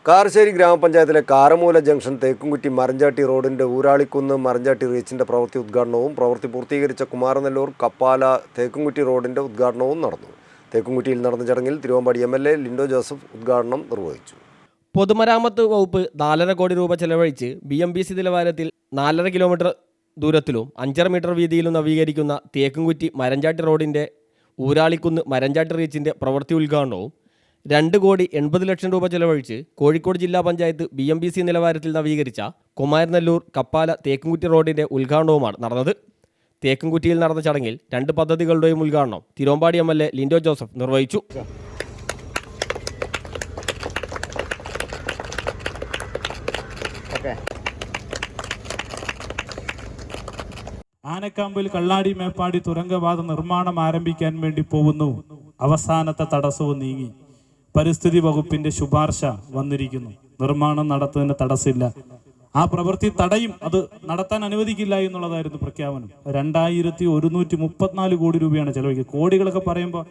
കാരശ്ശേരി ഗ്രാമപഞ്ചായത്തിലെ കാരമൂല ജംഗ്ഷൻ തേക്കുംകുറ്റി മരഞ്ചാട്ടി റോഡിന്റെ ഊരാളിക്കുന്ന് മരഞ്ചാട്ടി റീച്ചിന്റെ പ്രവൃത്തി ഉദ്ഘാടനവും പ്രവൃത്തി പൂർത്തീകരിച്ച കുമാരനെല്ലൂർ കപ്പാല തേക്കുംകുറ്റി റോഡിന്റെ ഉദ്ഘാടനവും നടന്നു. തേക്കുംകുറ്റിയിൽ നടന്ന ചടങ്ങിൽ തിരുവമ്പാടി MLA ലിൻഡോ ജോസഫ് ഉദ്ഘാടനം നിർവഹിച്ചു. പൊതുമരാമത്ത് വകുപ്പ് 4.5 കോടി രൂപ ചെലവഴിച്ച് BMBC നിലവാരത്തിൽ 4.5 കിലോമീറ്റർ ദൂരത്തിലും 5.5 മീറ്റർ വീതിയിലും നവീകരിക്കുന്ന തേക്കുംകുറ്റി മരഞ്ചാട്ടി റോഡിന്റെ ഊരാളിക്കുന്ന് മരഞ്ചാട്ടി റീച്ചിന്റെ പ്രവൃത്തി ഉദ്ഘാടനവും 2,80,00,000 രൂപ ചെലവഴിച്ച് കോഴിക്കോട് ജില്ലാ പഞ്ചായത്ത് BMBC നിലവാരത്തിൽ നവീകരിച്ച കുമാരനെല്ലൂർ കപ്പാല തേക്കുംകുറ്റി റോഡിന്റെ ഉദ്ഘാടനവുമാണ് നടന്നത്. തേക്കുംകുറ്റിയിൽ നടന്ന ചടങ്ങിൽ 2 പദ്ധതികളുടെയും ഉദ്ഘാടനം തിരുവമ്പാടി MLA ലിൻഡോ ജോസഫ് നിർവഹിച്ചു. ആനക്കാമ്പിൽ കള്ളാടി മേപ്പാടി തുരങ്കപാത നിർമ്മാണം ആരംഭിക്കാൻ വേണ്ടി പോകുന്നു. അവസാനത്തെ തടസ്സവും നീങ്ങി. പരിസ്ഥിതി വകുപ്പിന്റെ ശുപാർശ വന്നിരിക്കുന്നു. നിർമ്മാണം നടത്തുന്നതിന് തടസ്സമില്ല, ആ പ്രവൃത്തി തടയും, അത് നടത്താൻ അനുവദിക്കില്ല എന്നുള്ളതായിരുന്നു പ്രഖ്യാപനം. 2,134 കോടി രൂപയാണ് ചെലവഴിക്കുക. കോടികളൊക്കെ പറയുമ്പോൾ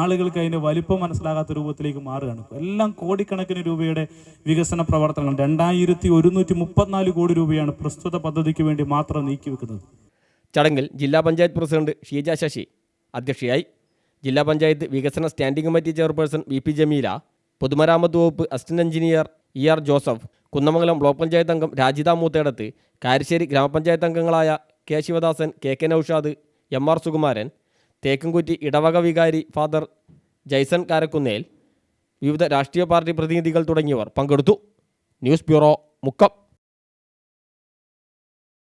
ആളുകൾക്ക് അതിന്റെ വലിപ്പം മനസ്സിലാകാത്ത രൂപത്തിലേക്ക് മാറുകയാണ്. എല്ലാം കോടിക്കണക്കിന് രൂപയുടെ വികസന പ്രവർത്തനങ്ങൾ. 2,134 കോടി രൂപയാണ് പ്രസ്തുത പദ്ധതിക്ക് വേണ്ടി മാത്രം നീക്കിവെക്കുന്നത്. ചടങ്ങിൽ ജില്ലാ പഞ്ചായത്ത് പ്രസിഡന്റ് ഷീജ ശശി അധ്യക്ഷയായി. ജില്ലാ പഞ്ചായത്ത് വികസന standing committee chairperson VP Jameela, പൊതുമരാമത്ത് വകുപ്പ് assistant engineer ER Joseph, Kunnamangalam block panchayat അംഗം രാജിത മൂത്തേടത്ത്, കാരശ്ശേരി ഗ്രാമപഞ്ചായത്ത് അംഗങ്ങളായ K Sivadasan, KK Naushad, MR Sukumaran, Thekkumkutty ഇടവക വികാരി ഫാദർ ജയ്സൺ കാരക്കുന്നേൽ, വിവിധ രാഷ്ട്രീയ പാർട്ടി പ്രതിനിധികൾ തുടങ്ങിയവർ പങ്കെടുത്തു. News bureau, Mukkam.